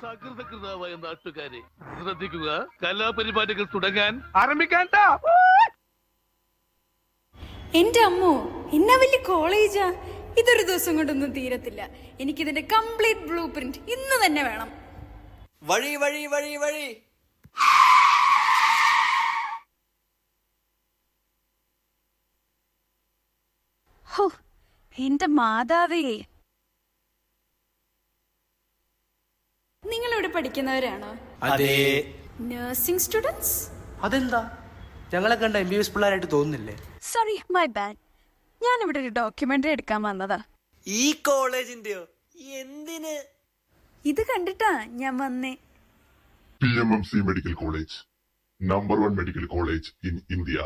സകൃതകൃതാവായ നാട്ടുകാരെ ശ്രദ്ധിക്കുക, കലാപരിപാടികൾ തുടങ്ങാൻ ആരംഭിക്കാൻ. എന്റെ അമ്മോ, എന്നാ വലിയ കോളേജാ! ഇതൊരു ദിവസം കൊണ്ടൊന്നും തീരത്തില്ല. എനിക്കിതിന്റെ കംപ്ലീറ്റ് ബ്ലൂ പ്രിന്റ് ഇന്ന് തന്നെ വേണം. വഴി വഴി വഴി വഴി. ഹോ, എന്റെ മാതാവേ! നിങ്ങളിവിടെ പഠിക്കുന്നവരാണോ? അതെ. Nursing students? അതെന്താ, ഞങ്ങളെ കണ്ട MBBS പിള്ളേരായിട്ട് തോന്നുന്നില്ലേ? Sorry, my bad. ഞാൻ ഇവിടെ ഒരു ഡോക്യുമെന്ററി എടുക്കാൻ വന്നതാ. ഈ കോളേജിന്റെയോ? എന്തിന്? ഇത് കണ്ടിട്ടാ ഞാൻ വന്നേ. PMMC Medical College, number 1 medical college in India.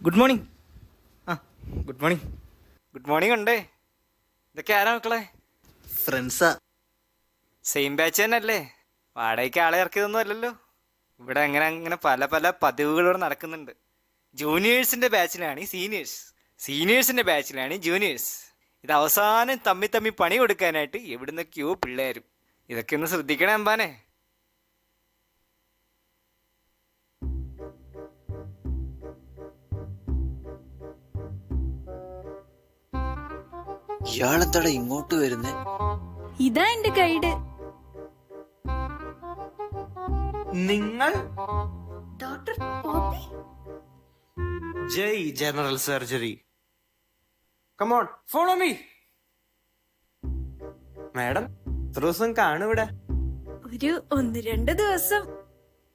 Good morning. Good morning. Good morning ഉണ്ടേ. ഇതൊക്കെ ആരാ മക്കളെ? ഫ്രണ്ട്സാ. സെയിം ബാച്ച് തന്നെ അല്ലേ? വാടകയ്ക്ക് ആളെ ഇറക്കിയതൊന്നും അല്ലല്ലോ. ഇവിടെ അങ്ങനെ പല പല പതിവുകളോടെ നടക്കുന്നുണ്ട്. ജൂനിയേഴ്സിന്റെ ബാച്ചിലാണ് സീനിയേഴ്സ്, സീനിയേഴ്സിന്റെ ബാച്ചിലാണ് ജൂനിയേഴ്സ്. ഇത് അവസാനം തമ്മി പണി കൊടുക്കാനായിട്ട് എവിടുന്നൊക്കെയോ പിള്ളേരും. ഇതൊക്കെ ഒന്ന് ശ്രദ്ധിക്കണേ അമ്പാനെ. ഇയാളെന്താടാ ഇങ്ങോട്ട് വരുന്നേ? ഇതാ എന്റെ ഗൈഡ്. നിങ്ങൾ doctor Poppy? Jai general surgery. Come on follow me. Madam, എത്ര ദിവസം കാണും ഇവിടെ? ഒരു 1-2 ദിവസം.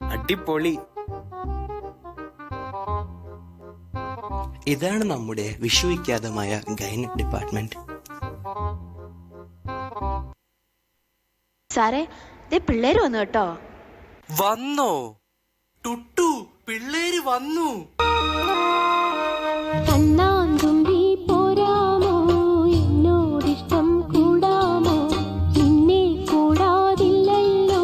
അടിപൊളി. ഇതാണ് നമ്മുടെ വിശ്വവിഖ്യാതമായ ഗൈനക് ഡിപ്പാർട്ട്മെന്റ്. സാറേ, പിള്ളേര് വന്നു കേട്ടോ. വന്നോ? ടുട്ടു, പിള്ളേര് വന്നു. കണ്ണാന്തുമ്പി പോരാമോ, എന്നോടിഷ്ടം കൂടാമോ, നിന്നെ കൂടാതില്ലല്ലോ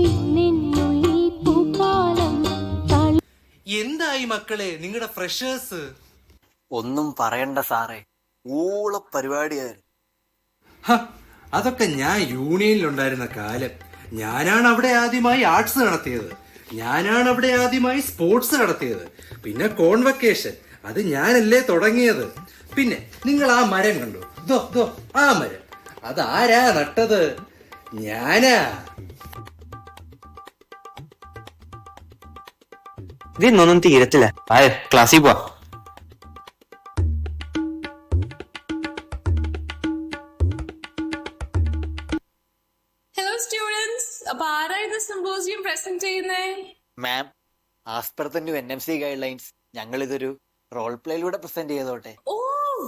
ഇന്നെന്നുള്ളിൽ പൂക്കാലം. എന്തായി മക്കളെ നിങ്ങളുടെ ഫ്രഷേഴ്സ്? ഒന്നും പറയണ്ട സാറേ, ഊള പരിപാടിയായിരുന്നു. അതൊക്കെ ഞാൻ യൂണിയനിലുണ്ടായിരുന്ന കാലം. ഞാനാണ് അവിടെ ആദ്യമായി ആർട്സ് നടത്തിയത്, ഞാനാണ് അവിടെ ആദ്യമായി സ്പോർട്സ് നടത്തിയത്, പിന്നെ കോൺവക്കേഷൻ അത് ഞാനല്ലേ തുടങ്ങിയത്. പിന്നെ നിങ്ങൾ ആ മരം കണ്ടു? ദോ ആ മരം, അത് ആരാ നട്ടത്? ഞാനാ. ഇതൊന്നും തീരത്തില്ല. ക്ലാസ്സിൽ പോവാ. ഹലോ സ്റ്റുഡൻസ്, അപ്പൊ ആരാ ഇത് സിമ്പോസിയം പ്രസന്റ് ചെയ്യുന്നേ? Ma'am, as per the new NMC guidelines ഞങ്ങൾ ഇതൊരു റോൾ പ്ലേയിലൂടെ പ്രസന്റ് ചെയ്തോട്ടെ. ഓ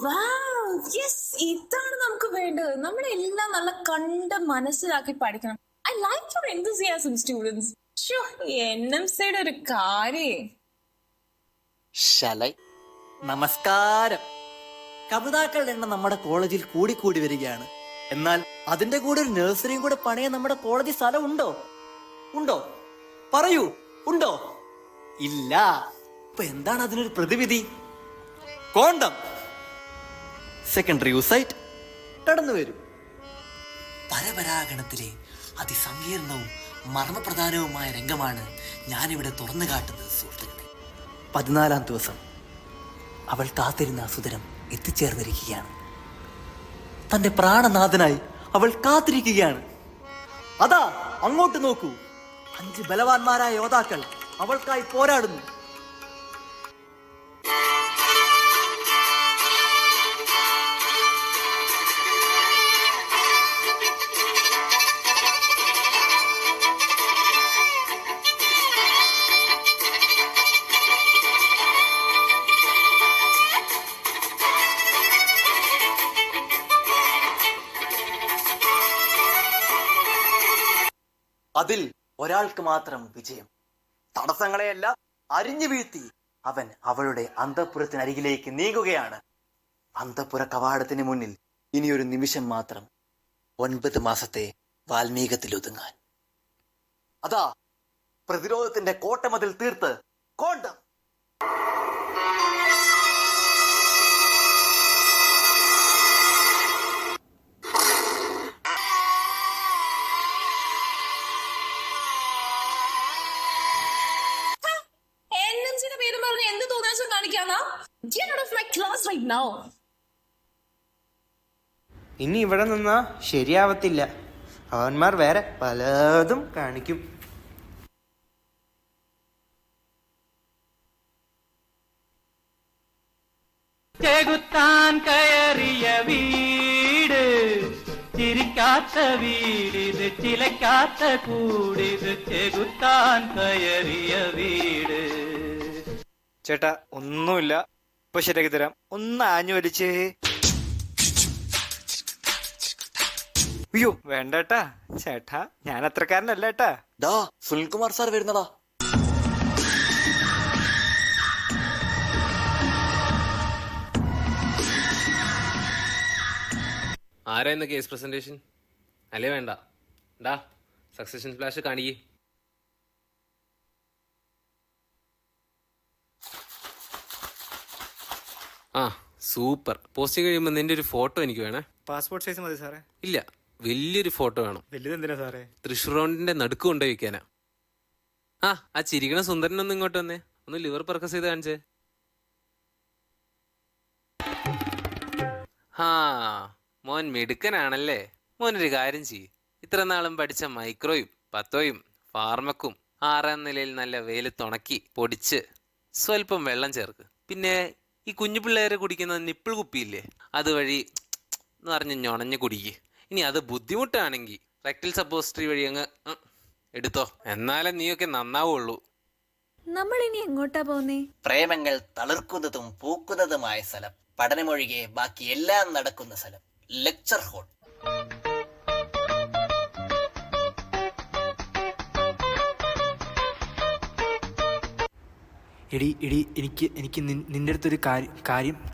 വാവ്, യെസ്, ഇതാണ് നമുക്ക് വേണ്ടത്. നമ്മളെല്ലാം നല്ല കണ്ട് മനസ്സിലാക്കി പഠിക്കണം. I like your enthusiasm students. NMCയുടെ ഒരു കാര്യേ. ശലൈ. നമസ്കാരം. കവിതാക്കളുടെ എണ്ണം നമ്മുടെ കോളേജിൽ കൂടി വരികയാണ്. എന്നാൽ അതിന്റെ കൂടെ ഒരു നഴ്സറിയും കൂടെ പണിയാൻ നമ്മുടെ കോളേജിൽ സ്ഥലം ഉണ്ടോ? പറയൂ, ഉണ്ടോ? ഇല്ല. ഇപ്പൊ എന്താണ് അതിനൊരു പ്രതിവിധി? കോണ്ടം. സെക്കൻഡറി യൂസൈറ്റ് കടന്നു വരും. പരപരാഗണത്തിലെ അതിസങ്കീർണവും മർമ്മപ്രധാനവുമായ രംഗമാണ് ഞാനിവിടെ തുറന്നു കാട്ടുന്നത് സുഹൃത്തുക്കളെ. 14-ാം ദിവസം അവൾ കാത്തിരുന്ന സുതരം എത്തിച്ചേർന്നിരിക്കുകയാണ്. തന്റെ പ്രാണനാഥനായി അവൾ കാത്തിരിക്കുകയാണ്. അതാ അങ്ങോട്ട് നോക്കൂ, 5 ബലവാന്മാരായ യോദ്ധാക്കൾ അവൾക്കായി പോരാടുന്നു. അതിൽ ഒരാൾക്ക് മാത്രം വിജയം. തടസ്സങ്ങളെയെല്ലാം അരിഞ്ഞു വീഴ്ത്തി അവൻ അവളുടെ അന്തഃപുരത്തിനരികിലേക്ക് നീങ്ങുകയാണ്. അന്തഃപുര കവാടത്തിന് മുന്നിൽ ഇനിയൊരു നിമിഷം മാത്രം. 9 മാസത്തെ വാൽമീകത്തിലൊതുങ്ങാൻ. അതാ പ്രതിരോധത്തിന്റെ കോട്ടമതിൽ തീർത്ത് കോണ്ടം. NMC-യുടെ പേര് പറഞ്ഞ് എന്ത് തോന്നാശം കാണിക്കാന്നാ? Get out of my class right now. ഇനി ഇവിടെ നിന്നാ ശരിയാവത്തില്ല. അവന്മാർ വേറെ പലതും കാണിക്കും. ചെകുത്താൻ കയറിയ വീട്, ചിരിക്കാത്ത വീടിത്, ചിലക്കാത്ത കൂടിത്, ചെകുത്താൻ കയറിയ വീട്. ചേട്ടാ ഒന്നുമില്ല, ഇപ്പൊ ശരിയാക്കി തരാം. ഒന്ന് ആഞ്ഞു വലിച്ചേ. അയ്യോ വേണ്ടേട്ടാ ചേട്ടാ, ഞാൻ അത്രക്കാരനല്ല ഏട്ടാ. ഡാ സുനിൽകുമാർ സാർ വരുന്നടാ. ആരായിരുന്നു കേസ് പ്രസന്റേഷൻ? അല്ലേ വേണ്ട, ഡാ സക്സഷൻ ഫ്ലാഷ് കാണിക്കേ. ആ സൂപ്പർ. പോസ്റ്റ് കഴിയുമ്പോൾ നിന്റെ ഒരു ഫോട്ടോ എനിക്ക് വേണേ. പാസ്പോർട്ട് സൈസ് മതി സാറേ. ഇല്ല, വലിയൊരു ഫോട്ടോ വേണം. വലുതെന്തിനാ സാറേ? തൃശ്ശൂർ റൗണ്ടിന്റെ നടുക്ക് കൊണ്ടുപോയി വെക്കാനാ. ആ ചിരിക്കണ സുന്ദരനൊന്നും ഇങ്ങോട്ട് വന്നേ, ഒന്ന് ലിവർ പെർക്കസ് ചെയ്ത് കാണിച്ചേ. ആ മോൻ മിടുക്കനാണല്ലേ. മോനൊരു കാര്യം ചെയ്യ്, ഇത്ര നാളും പഠിച്ച മൈക്രോയും പത്തോയും ഫാർമക്കും 6ാം നിലയിൽ നല്ല വെയിലത്തുണക്കി പൊടിച്ച് സ്വല്പം വെള്ളം ചേർക്ക്. പിന്നെ ഈ കുഞ്ഞു പിള്ളേരെ കുടിക്കുന്ന നിപ്പിൾ കുപ്പിയില്ലേ, അതുവഴി എന്ന് പറഞ്ഞ് ഞൊണഞ്ഞ് കുടിക്ക്. ഇനി അത് ബുദ്ധിമുട്ടാണെങ്കിൽ റെക്ടൽ സപ്പോസിറ്ററി വഴി അങ്ങ് എടുത്തോ, എന്നാലേ നീയൊക്കെ നന്നാവുള്ളൂ. നമ്മൾ ഇനി എങ്ങോട്ടാ പോന്നേ? പ്രേമങ്ങൾ തളിർക്കുന്നതും പൂക്കുന്നതുമായ സ്ഥലം, പഠനമൊഴികെ ബാക്കി എല്ലാം നടക്കുന്ന സ്ഥലം, ലെക്ചർ ഹാൾ. എടി എനിക്ക് നിന്റെ അടുത്തൊരു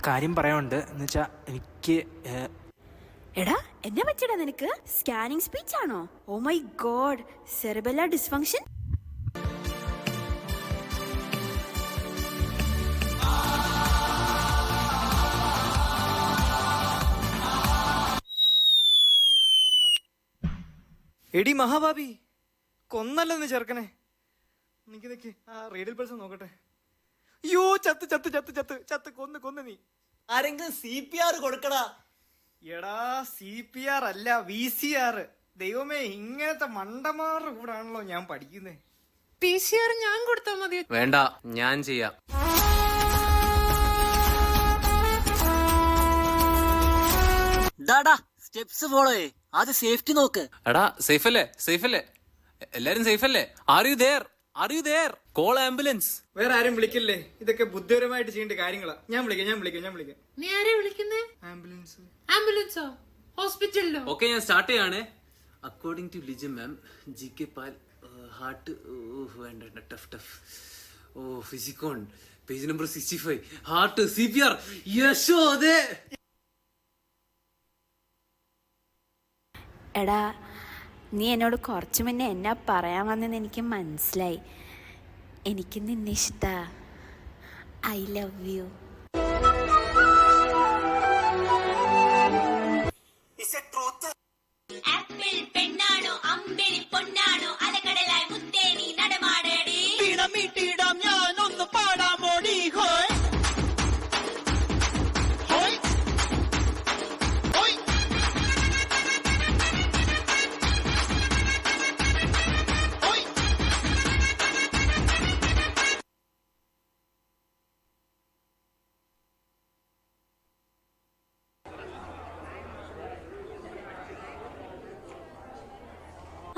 കാര്യം പറയാനുണ്ട്. എന്ന് വെച്ചാ എനിക്ക് എടാ എന്നെ പറ്റിയടാ നിനക്ക്? സ്കാനിങ് സ്പീച്ച് ആണോ? Oh my God, cerebellar dysfunction. എടി മഹാഭാബി, കൊന്നല്ലെന്ന് ചെറുക്കനെ. നിക്ക് ആ റേഡിയൽ പൾസ് നോക്കട്ടെ. അയ്യോ ചത്ത് ചത്ത് ചത്ത് ചത്ത് ചത്ത് കൊന്ന് നീ. ആരെങ്കിലും CPR കൊടുക്കടാ. എടാ CPR അല്ല, VCR. ദൈവമേ, ഇങ്ങനത്തെ മണ്ടന്മാരുടെ കൂടാണല്ലോ ഞാൻ പഠിക്കുന്നേ. PCR ഞാൻ കൊടുത്താ മതി. വേണ്ട, ഞാൻ ചെയ്യാം. സ്റ്റെപ്സ് ഫോളോ ചെയ്യ്, ആദ്യം സേഫ്റ്റി നോക്ക്. എടാ സേഫ് അല്ലേ? എല്ലാരും സേഫ് അല്ലേ? Are you there? Call ambulance. വേറെ ആരും വിളിക്കല്ലേ, ഇതൊക്കെ ബുദ്ധിപരമായിട്ട് ചെയ്യേണ്ട കാര്യങ്ങളാ. ഞാൻ വിളിക്കാം. നീ ആരെ വിളിക്കുന്നേ? ആംബുലൻസോ? ഹോസ്പിറ്റലിലോ? ഓക്കെ, ഞാൻ സ്റ്റാർട്ട് ചെയ്യാണ്. According to Lija ma'am, GK പാൽ ഹാർട്ട് വേണ്ട, ടഫ്. ഓ ഫിസിക്കോൺ പേജ് നമ്പർ 65, ഹാർട്ട് CPR. യശോദേ. എടാ നീ എന്നോട് കുറച്ചു മുന്നേ എന്നാ പറയാൻ വന്നെന്ന് എനിക്ക് മനസ്സിലായി. എനിക്ക് നിന്നെ ഇഷ്ടാ. I love you. ആപ്പിൾ പെണ്ണാണോ അമ്പിളി പൊന്നാണോ അലകടലായി മുത്തേനി നടമാടേടി പിണമിട്ടിടാം ഞാൻ ഒന്ന് പാടാമോടി.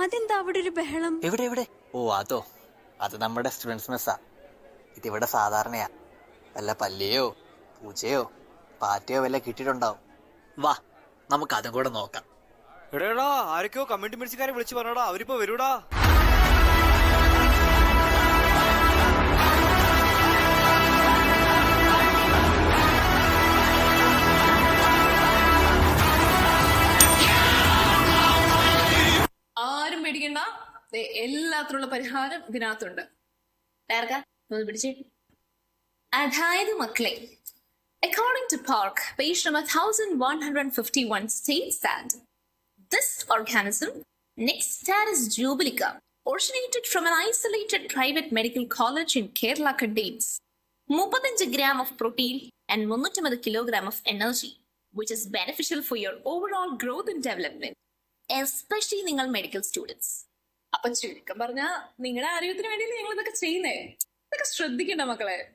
അതെന്താ അവിടെ ഒരു ബഹളം? എവിടെ? ഓ അത് നമ്മുടെ സ്റ്റുഡൻസ് മെസ്സാ. ഇതിവിടെ സാധാരണയാ. വല്ല പല്ലിയോ പൂച്ചയോ പാറ്റയോ വല്ല കിട്ടിയിട്ടുണ്ടാവും. വാ നമുക്ക് അതും കൂടെ നോക്കാം. എടാ ആരൊക്കെയോ കമ്മ്യൂണിറ്റി മെഡിസിൻകാരെ വിളിച്ചു പറഞ്ഞോടാ, അവരിപ്പോ വരൂടാ. എല്ലാത്തിനുള്ള പരിഹാരം ഇതിനകത്തുണ്ട്. പിടിച്ചേ. അതായത് മക്കളെ, according to Park, page number 1151 states that this organism, Nextaris jubilica, originated from an isolated private medical college in Kerala, contains 35 gram of protein and 350 kilogram of energy, which is beneficial for your overall growth and development, especially നിങ്ങൾ medical students. അപ്പൊ ചുരുക്കം പറഞ്ഞാ നിങ്ങളുടെ ആരോഗ്യത്തിന് വേണ്ടി നിങ്ങൾ ഇതൊക്കെ ചെയ്യുന്നേ. ഇതൊക്കെ ശ്രദ്ധിക്കണ്ട മക്കളെ.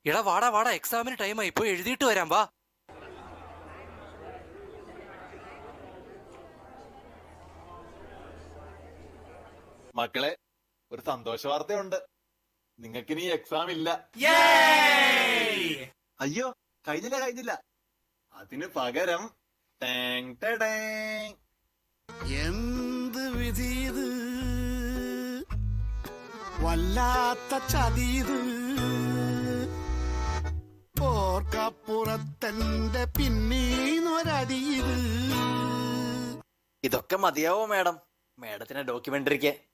എടാ വാടാ എക്സാമിന് ടൈമായി, പോയി എഴുതിയിട്ട് വരാം വാ. മക്കളെ, ഒരു സന്തോഷ വാർത്തയുണ്ട്. നിങ്ങൾക്കിനി എക്സാം ഇല്ല. അയ്യോ, കഴിഞ്ഞില്ല. അതിന് പകരം എന്ത് വിധീത്, വല്ലാത്ത ചതീത്, ഓർക്കപ്പുറത്തന്റെ പിന്നീന്നൊരടീത്. ഇതൊക്കെ മതിയാവോ മാഡം? മാഡത്തിന്റെ ഡോക്യുമെന്ററിക്ക്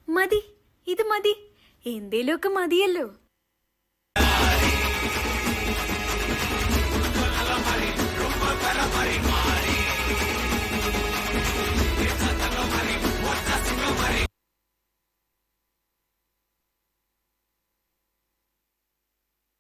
മതി, ഇത് മതി, എന്തേലുമൊക്കെ മതിയല്ലോ.